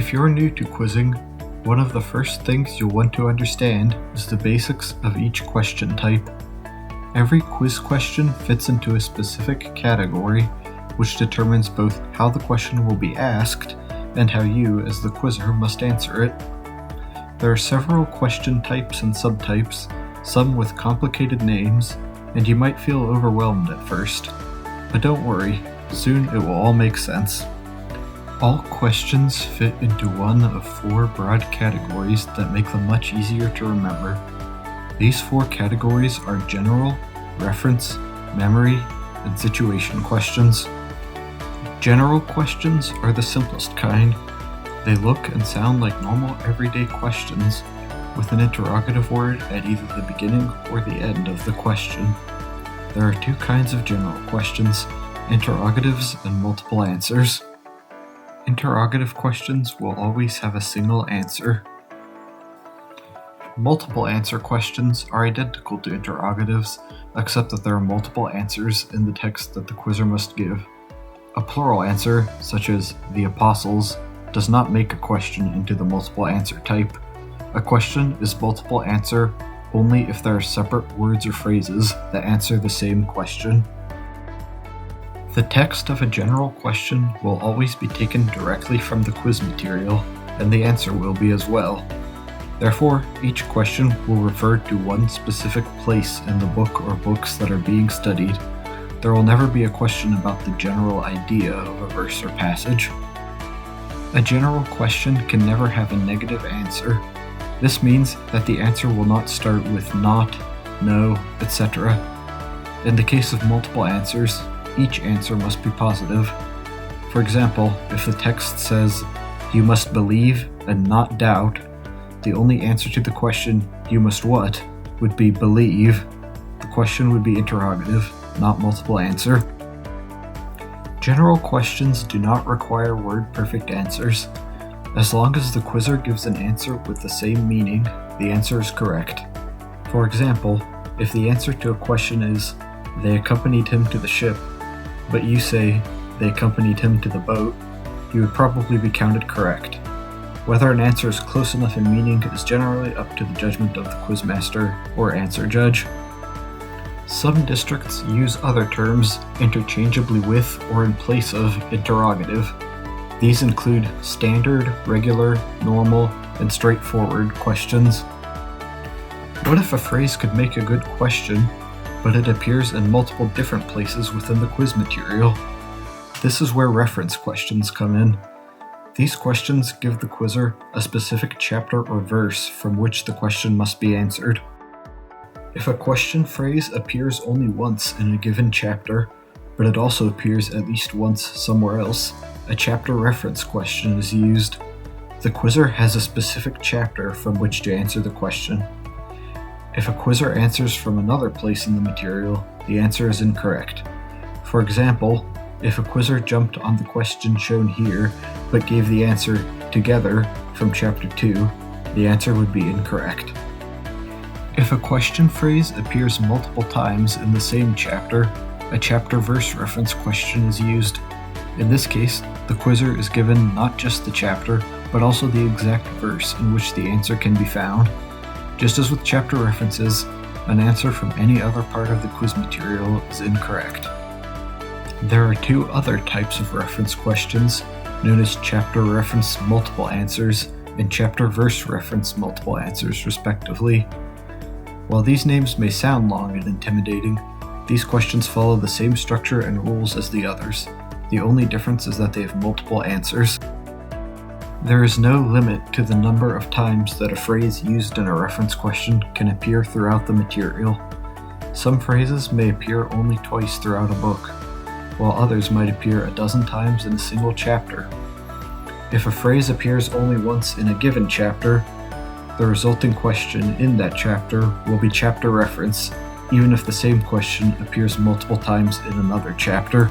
If you're new to quizzing, one of the first things you'll want to understand is the basics of each question type. Every quiz question fits into a specific category, which determines both how the question will be asked and how you, as the quizzer, must answer it. There are several question types and subtypes, some with complicated names, and you might feel overwhelmed at first. But don't worry, soon it will all make sense. All questions fit into one of 4 broad categories that make them much easier to remember. These 4 categories are general, reference, memory, and situation questions. General questions are the simplest kind. They look and sound like normal everyday questions, with an interrogative word at either the beginning or the end of the question. There are 2 kinds of general questions, interrogatives and multiple answers. Interrogative questions will always have a single answer. Multiple answer questions are identical to interrogatives, except that there are multiple answers in the text that the quizzer must give. A plural answer, such as the apostles, does not make a question into the multiple answer type. A question is multiple answer only if there are separate words or phrases that answer the same question. The text of a general question will always be taken directly from the quiz material, and the answer will be as well. Therefore, each question will refer to one specific place in the book or books that are being studied. There will never be a question about the general idea of a verse or passage. A general question can never have a negative answer. This means that the answer will not start with not, no, etc. In the case of multiple answers, each answer must be positive. For example, if the text says, "You must believe and not doubt," the only answer to the question, "You must what?" would be believe. The question would be interrogative, not multiple answer. General questions do not require word-perfect answers. As long as the quizzer gives an answer with the same meaning, the answer is correct. For example, if the answer to a question is, "They accompanied him to the ship," but you say, "They accompanied him to the boat," you would probably be counted correct. Whether an answer is close enough in meaning is generally up to the judgment of the quizmaster or answer judge. Some districts use other terms interchangeably with or in place of interrogative. These include standard, regular, normal, and straightforward questions. What if a phrase could make a good question, but it appears in multiple different places within the quiz material? This is where reference questions come in. These questions give the quizzer a specific chapter or verse from which the question must be answered. If a question phrase appears only once in a given chapter, but it also appears at least once somewhere else, a chapter reference question is used. The quizzer has a specific chapter from which to answer the question. If a quizzer answers from another place in the material, the answer is incorrect. For example, if a quizzer jumped on the question shown here, but gave the answer together from chapter 2, the answer would be incorrect. If a question phrase appears multiple times in the same chapter, a chapter verse reference question is used. In this case, the quizzer is given not just the chapter, but also the exact verse in which the answer can be found. Just as with chapter references, an answer from any other part of the quiz material is incorrect. There are 2 other types of reference questions, known as chapter reference multiple answers and chapter verse reference multiple answers, respectively. While these names may sound long and intimidating, these questions follow the same structure and rules as the others. The only difference is that they have multiple answers. There is no limit to the number of times that a phrase used in a reference question can appear throughout the material. Some phrases may appear only twice throughout a book, while others might appear a dozen times in a single chapter. If a phrase appears only once in a given chapter, the resulting question in that chapter will be chapter reference, even if the same question appears multiple times in another chapter.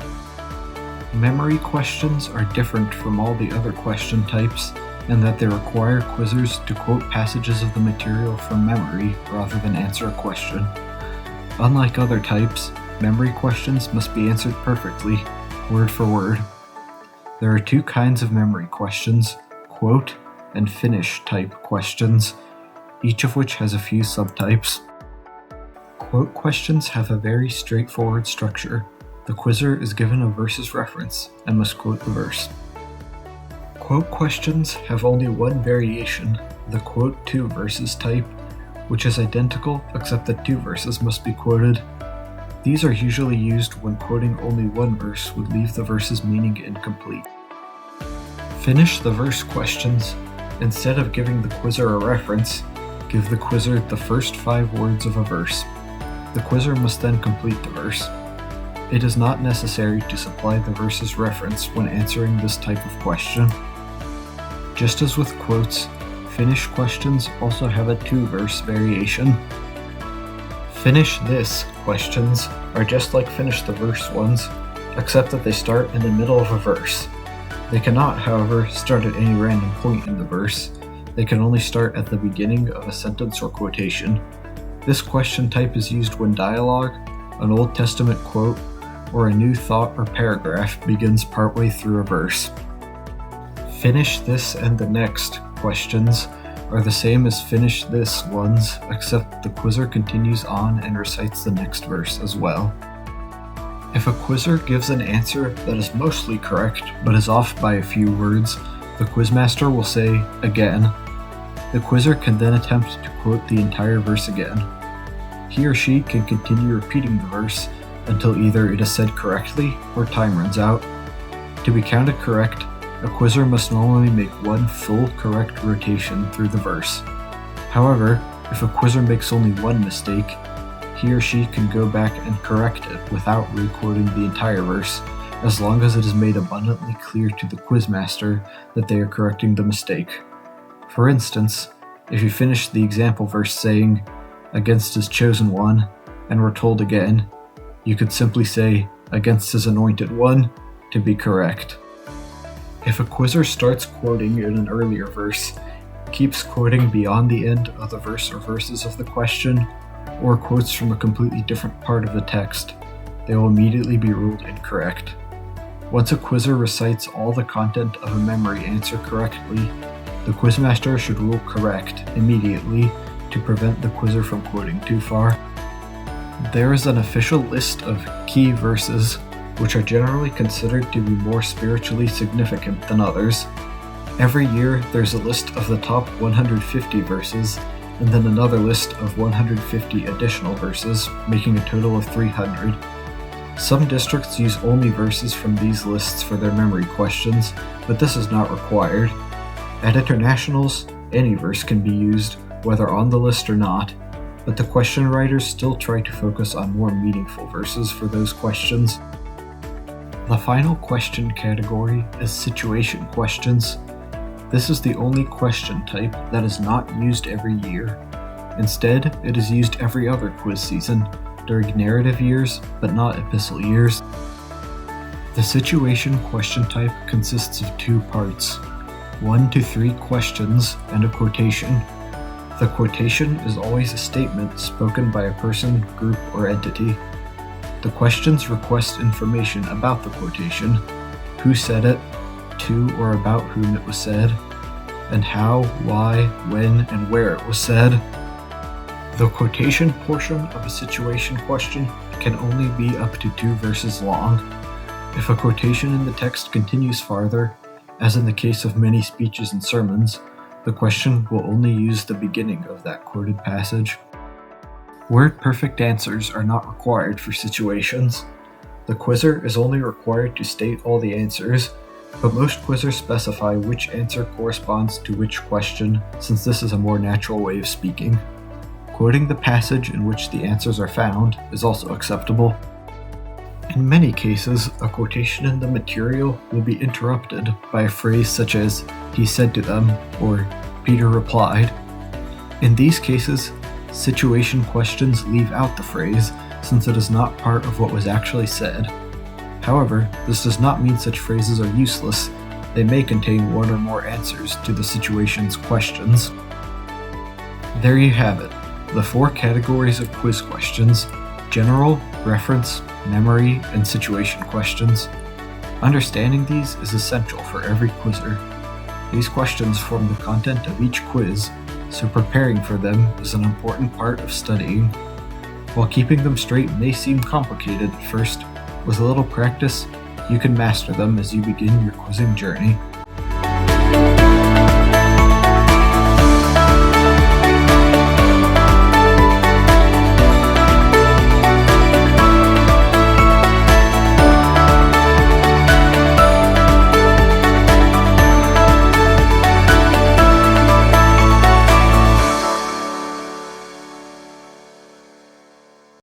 Memory questions are different from all the other question types in that they require quizzers to quote passages of the material from memory rather than answer a question. Unlike other types, memory questions must be answered perfectly, word for word. There are 2 kinds of memory questions, quote, and finish type questions, each of which has a few subtypes. Quote questions have a very straightforward structure. The quizzer is given a verse's reference and must quote the verse. Quote questions have only one variation, the quote two verses type, which is identical except that two verses must be quoted. These are usually used when quoting only one verse would leave the verse's meaning incomplete. Finish the verse questions. Instead of giving the quizzer a reference, give the quizzer the first 5 words of a verse. The quizzer must then complete the verse. It is not necessary to supply the verse's reference when answering this type of question. Just as with quotes, finish questions also have a 2-verse variation. Finish this questions are just like finish the verse ones, except that they start in the middle of a verse. They cannot, however, start at any random point in the verse. They can only start at the beginning of a sentence or quotation. This question type is used when dialogue, an Old Testament quote, or a new thought or paragraph begins partway through a verse. Finish this and the next questions are the same as finish this ones, except the quizzer continues on and recites the next verse as well. If a quizzer gives an answer that is mostly correct but is off by a few words, the quizmaster will say, again. The quizzer can then attempt to quote the entire verse again. He or she can continue repeating the verse until either it is said correctly or time runs out. To be counted correct, a quizzer must normally make one full correct rotation through the verse. However, if a quizzer makes only one mistake, he or she can go back and correct it without re-quoting the entire verse, as long as it is made abundantly clear to the quizmaster that they are correcting the mistake. For instance, if you finish the example verse saying, "Against his chosen one," and were told again, you could simply say, "Against his anointed one," to be correct. If a quizzer starts quoting in an earlier verse, keeps quoting beyond the end of the verse or verses of the question, or quotes from a completely different part of the text, they will immediately be ruled incorrect. Once a quizzer recites all the content of a memory answer correctly, the quizmaster should rule correct immediately to prevent the quizzer from quoting too far. There is an official list of key verses, which are generally considered to be more spiritually significant than others. Every year, there's a list of the top 150 verses, and then another list of 150 additional verses, making a total of 300. Some districts use only verses from these lists for their memory questions, but this is not required. At internationals, any verse can be used, whether on the list or not, but the question writers still try to focus on more meaningful verses for those questions. The final question category is situation questions. This is the only question type that is not used every year. Instead, it is used every other quiz season, during narrative years, but not epistle years. The situation question type consists of 2 parts, 1 to 3 questions and a quotation. The quotation is always a statement spoken by a person, group, or entity. The questions request information about the quotation, who said it, to or about whom it was said, and how, why, when, and where it was said. The quotation portion of a situation question can only be up to 2 verses long. If a quotation in the text continues farther, as in the case of many speeches and sermons, the question will only use the beginning of that quoted passage. Word-perfect answers are not required for situations. The quizzer is only required to state all the answers, but most quizzers specify which answer corresponds to which question, since this is a more natural way of speaking. Quoting the passage in which the answers are found is also acceptable. In many cases, a quotation in the material will be interrupted by a phrase such as, "He said to them," or "Peter replied." In these cases, situation questions leave out the phrase, since it is not part of what was actually said. However, this does not mean such phrases are useless. They may contain one or more answers to the situation's questions. There you have it, the 4 categories of quiz questions: general, reference, memory, and situation questions. Understanding these is essential for every quizzer. These questions form the content of each quiz, so preparing for them is an important part of studying. While keeping them straight may seem complicated at first, with a little practice, you can master them as you begin your quizzing journey.